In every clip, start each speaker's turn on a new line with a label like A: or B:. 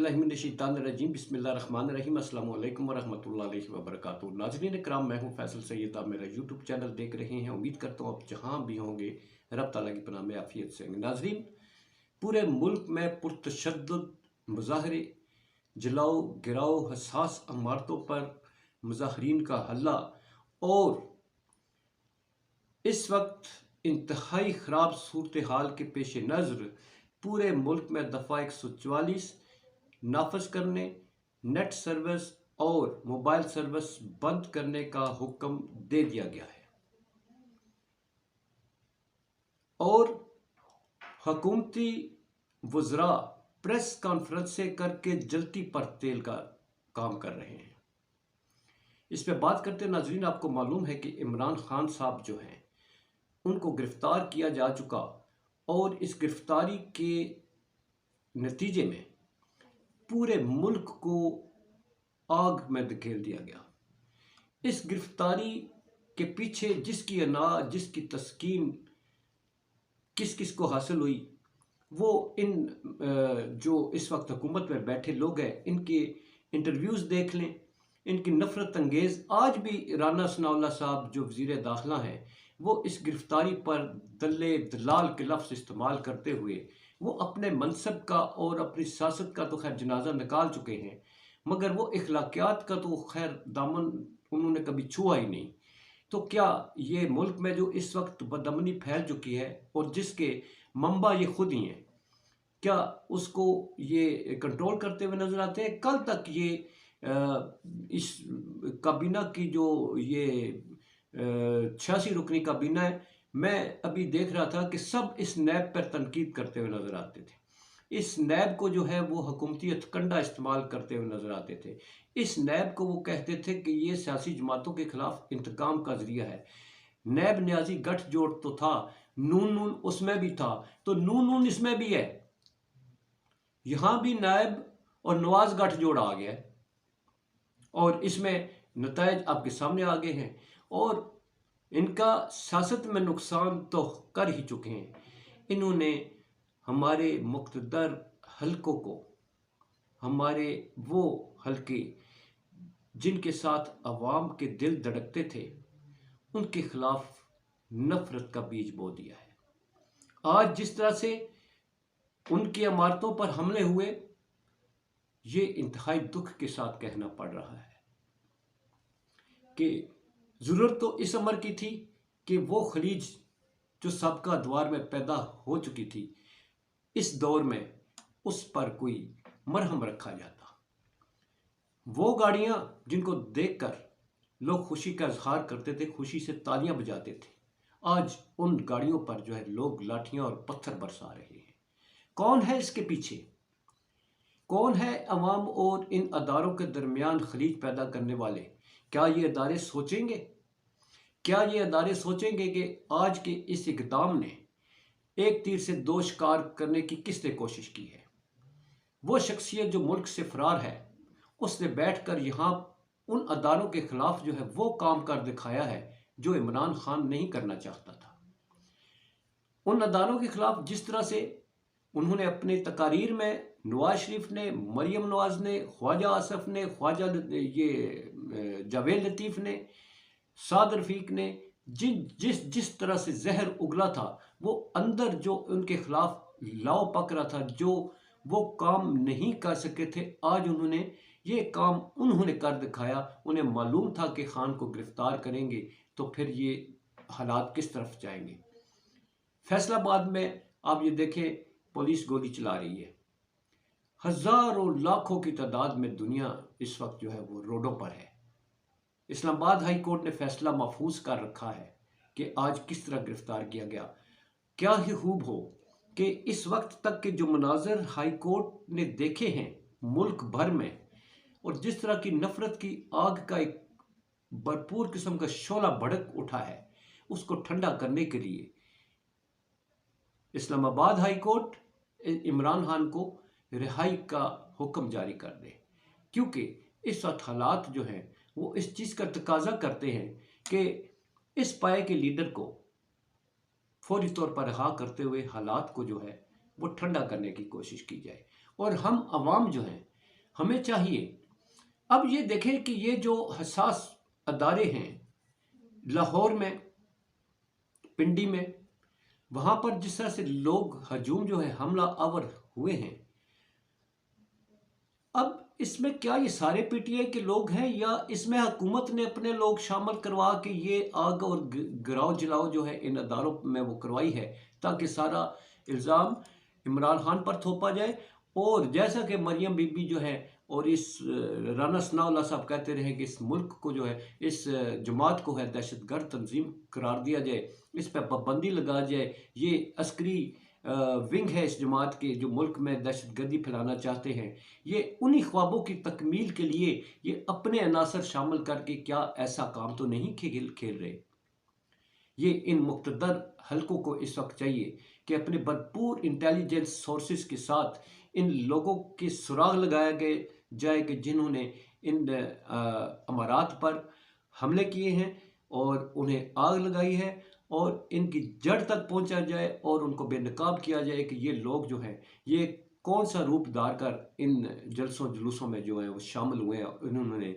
A: औज़ुबिल्लाहिमिनश्शैतानिर्रजीम बिस्मिल्लाहिर्रहमानिर्रहीम अस्सलामु अलैकुम वरहमतुल्लाहि वबरकातुहू। नाज़रीन इकराम, मैं हूँ फैसल सैयद। आप मेरा यूट्यूब चैनल देख रहे हैं। उम्मीद करता हूँ आप जहाँ भी होंगे रब ताला की पनाह में आफियत से होंगे। नाज़रीन, पूरे मुल्क में पुरतशद्दुद मुज़ाहरे, जलाओ गिराओ, हसास इमारतों पर मुज़ाहरीन का हल्ला और इस वक्त इंतहाई ख़राब सूरत हाल के पेश नज़र पूरे मुल्क में दफ़ा 144 नाफज करने, नेट सर्विस और मोबाइल सर्विस बंद करने का हुक्म दे दिया गया है और हुकूमती वज़रा प्रेस कॉन्फ्रेंसें करके जलती पर तेल का काम कर रहे हैं। इस पे बात करते नाज़रीन, आपको मालूम है कि इमरान खान साहब जो हैं उनको गिरफ्तार किया जा चुका और इस गिरफ्तारी के नतीजे में पूरे मुल्क को आग में धकेल दिया गया। इस गिरफ्तारी के पीछे जिसकी अना, जिसकी तस्कीन किस किस को हासिल हुई, वो इन जो इस वक्त हुकूमत में बैठे लोग हैं इनके इंटरव्यूज़ देख लें। इनकी नफ़रत अंगेज़ आज भी राना सनाउल्लाह साहब जो वज़ीर दाखिला हैं वो इस गिरफ्तारी पर दल्ले दलाल के लफ्ज़ इस्तेमाल करते हुए वो अपने मनसब का और अपनी सियासत का तो खैर जनाजा निकाल चुके हैं, मगर वो इखलाकियात का तो खैर दामन उन्होंने कभी छुआ ही नहीं। तो क्या ये मुल्क में जो इस वक्त बदअमनी फैल चुकी है और जिसके मंबा ये खुद ही हैं, क्या उसको ये कंट्रोल करते हुए नजर आते हैं? कल तक ये इस काबीना की जो ये 86 रुकनी काबीना है, मैं अभी देख रहा था कि सब इस नैब पर तनकीद करते हुए नजर आते थे। इस नैब को जो है वो हुकूमती हथकंडा इस्तेमाल करते हुए नजर आते थे। इस नैब को वो कहते थे कि ये सियासी जमातों के खिलाफ इंतकाम का जरिया है। नैब न्याजी गठजोड़ तो था, नून उसमें भी था, तो नून इसमें भी है। यहां भी नैब और नवाज गठजोड़ आ गया और इसमें नतायज आपके सामने आ गए हैं और इनका सियासत में नुकसान तो कर ही चुके हैं। इन्होंने हमारे मुक़्तदर हलकों को, हमारे वो हलके जिनके साथ अवाम के दिल धड़कते थे, उनके खिलाफ नफरत का बीज बो दिया है। आज जिस तरह से उनकी इमारतों पर हमले हुए, ये इंतहाई दुख के साथ कहना पड़ रहा है कि ज़रूरत तो इस अमर की थी कि वो खलीज जो सबका द्वार में पैदा हो चुकी थी, इस दौर में उस पर कोई मरहम रखा जाता। वो गाड़ियां जिनको देखकर लोग खुशी का इजहार करते थे, खुशी से तालियां बजाते थे, आज उन गाड़ियों पर जो है लोग लाठियां और पत्थर बरसा रहे हैं। कौन है इसके पीछे? कौन है अवाम और इन अदारों के दरमियान खलीज पैदा करने वाले? क्या ये अदारे सोचेंगे? क्या ये अदारे सोचेंगे कि आज के इस इक़दाम ने एक तीर से दो शिकार करने की किसने कोशिश की है? वो शख्सियत जो मुल्क से फरार है, उसने बैठकर यहाँ उन अदारों के खिलाफ जो है वो काम कर दिखाया है जो इमरान खान नहीं करना चाहता था। उन अदारों के खिलाफ जिस तरह से उन्होंने अपने तकारीर में, नवाज शरीफ ने, मरियम नवाज ने, ख्वाजा आसफ ने, ख्वाजा ये जावेद लतीफ़ ने, साद रफीक ने जिस तरह से जहर उगला था, वो अंदर जो उनके खिलाफ लाव पक रहा था, जो वो काम नहीं कर सके थे, आज उन्होंने ये काम उन्होंने कर दिखाया। उन्हें मालूम था कि खान को गिरफ्तार करेंगे तो फिर ये हालात किस तरफ जाएंगे। फैसलाबाद में आप ये देखें, पुलिस गोली चला रही है। हजारों लाखों की तादाद में दुनिया इस वक्त जो है वो रोडों पर है। इस्लामाबाद हाई कोर्ट ने फैसला महफूज कर रखा है कि आज किस तरह गिरफ्तार किया गया। क्या ही खूब हो कि इस वक्त तक के जो मनाजर हाई कोर्ट ने देखे हैं मुल्क भर में, और जिस तरह की नफरत की आग का एक भरपूर किस्म का शोला भड़क उठा है, उसको ठंडा करने के लिए इस्लामाबाद हाई कोर्ट इमरान खान को रिहाई का हुक्म जारी कर दे, क्योंकि इस वक्त हालात जो हैं वो इस चीज़ का तकाजा करते हैं कि इस पाए के लीडर को फौरी तौर पर रिहा करते हुए हालात को जो है वो ठंडा करने की कोशिश की जाए और हम अवाम जो हैं ہمیں چاہیے اب یہ دیکھیں کہ یہ جو حساس ادارے ہیں لاہور میں، پنڈی میں، وہاں پر جس طرح سے لوگ ہجوم جو ہے حملہ آور ہوئے ہیں، اب اس میں کیا یہ سارے پی ٹی آئی کے لوگ ہیں یا اس میں حکومت نے اپنے لوگ شامل کروا کے یہ آگ اور گراؤ جلاؤ جو ہے ان اداروں میں وہ کروائی ہے تاکہ سارا الزام عمران خان پر تھوپا جائے؟ اور جیسا کہ مریم بی بی جو ہے اور اس رانا ثناء اللہ صاحب کہتے رہے کہ اس ملک کو جو ہے، اس جماعت کو ہے دہشت گرد تنظیم قرار دیا جائے، اس پہ پابندی لگا جائے، یہ عسکری ونگ ہے اس جماعت کے جو ملک میں دہشت گردی پھیلانا چاہتے ہیں، یہ انہی خوابوں کی تکمیل کے لیے یہ اپنے عناصر شامل کر کے کیا ایسا کام تو نہیں کھیل رہے؟ یہ ان مقتدر حلقوں کو اس وقت چاہیے کہ اپنے بھرپور انٹیلیجنس سورسز کے ساتھ ان لوگوں کے سراغ لگایا جائے کہ جنہوں نے ان امارات پر حملے کیے ہیں اور انہیں آگ لگائی ہے، اور ان کی جڑ تک پہنچا جائے اور ان کو بے نقاب کیا جائے کہ یہ لوگ جو ہیں یہ کون سا روپ دھار کر ان جلسوں جلوسوں میں جو ہیں وہ شامل ہوئے ہیں، انہوں نے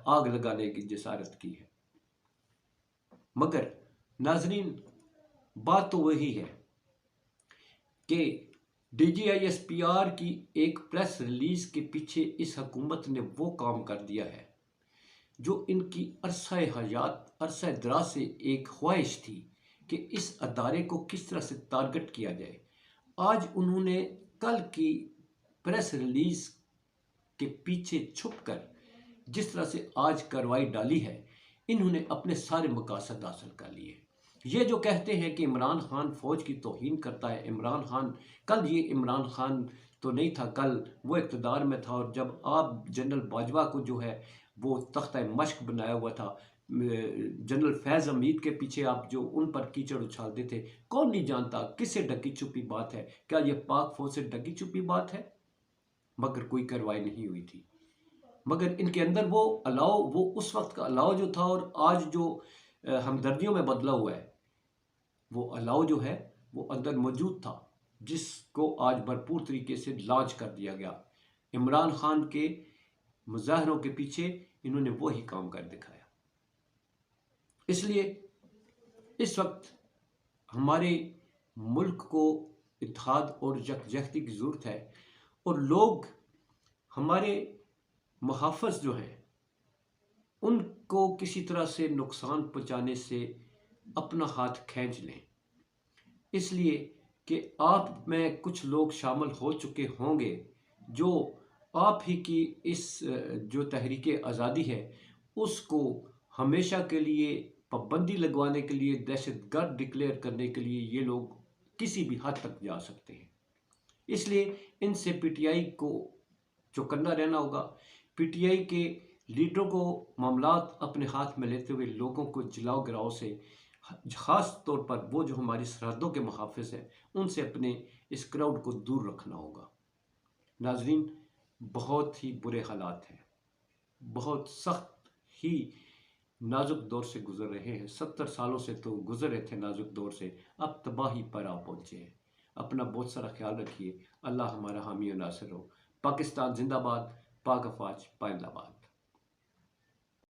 A: آگ لگانے کی جسارت کی ہے۔ مگر ناظرین، بات تو وہی ہے کہ D G I S P R کی ایک پریس ریلیز کے پیچھے اس حکومت نے وہ کام کر دیا ہے جو ان کی عرصہ دراز سے ایک خواہش تھی کہ اس ادارے کو کس طرح سے ٹارگٹ کیا جائے۔ آج انہوں نے کل کی پریس ریلیز کے پیچھے چھپ کر جس طرح سے آج کارروائی ڈالی ہے، انہوں نے اپنے سارے مقاصد حاصل کر لیے۔ یہ جو کہتے ہیں کہ عمران خان فوج کی توہین کرتا ہے، عمران خان کل یہ عمران خان تو نہیں تھا، کل وہ اقتدار میں تھا، اور جب آپ جنرل باجوہ کو جو ہے وہ تختہ مشق بنایا ہوا تھا، جنرل فیض حمید کے پیچھے آپ جو ان پر کیچڑ اچھالتے تھے، کون نہیں جانتا کس سے ڈکی چھپی بات ہے؟ کیا یہ پاک فوج سے ڈکی چھپی بات ہے؟ مگر کوئی کارروائی نہیں ہوئی تھی۔ مگر ان کے اندر وہ الاؤ، وہ اس وقت کا الاؤ جو تھا اور آج جو ہمدردیوں میں بدلا ہوا ہے، وہ الاؤ جو ہے وہ اندر موجود تھا، جس کو آج بھرپور طریقے سے لانچ کر دیا گیا۔ عمران خان کے مظاہروں کے پیچھے انہوں نے وہی کام کر دکھایا۔ اس لیے اس وقت ہمارے ملک کو اتحاد اور یکجہتی کی ضرورت ہے، اور لوگ ہمارے محافظ جو ہیں ان کو کسی طرح سے نقصان پہنچانے سے اپنا ہاتھ کھینچ لیں، اس لیے کہ آپ میں کچھ لوگ شامل ہو چکے ہوں گے جو آپ ہی کی اس جو تحریک آزادی ہے اس کو ہمیشہ کے لیے پابندی لگوانے کے لیے، دہشت گرد ڈکلیئر کرنے کے لیے یہ لوگ کسی بھی حد تک جا سکتے ہیں۔ اس لیے ان سے پی ٹی آئی کو چوکنا رہنا ہوگا۔ پی ٹی آئی کے لیڈروں کو معاملات اپنے ہاتھ میں لیتے ہوئے لوگوں کو جلاؤ گراؤ سے، خاص طور پر وہ جو ہماری سرحدوں کے محافظ ہیں، ان سے اپنے اس کراؤڈ کو دور رکھنا ہوگا۔ ناظرین، بہت ہی برے حالات ہیں، بہت سخت ہی نازک دور سے گزر رہے ہیں۔ 70 سالوں سے تو گزر رہے تھے نازک دور سے، اب تباہی پر آ پہنچے ہیں۔ اپنا بہت سارا خیال رکھیے۔ اللہ ہمارا حامی و ناصر ہو۔ پاکستان زندہ باد، پاک افواج پائندہ باد۔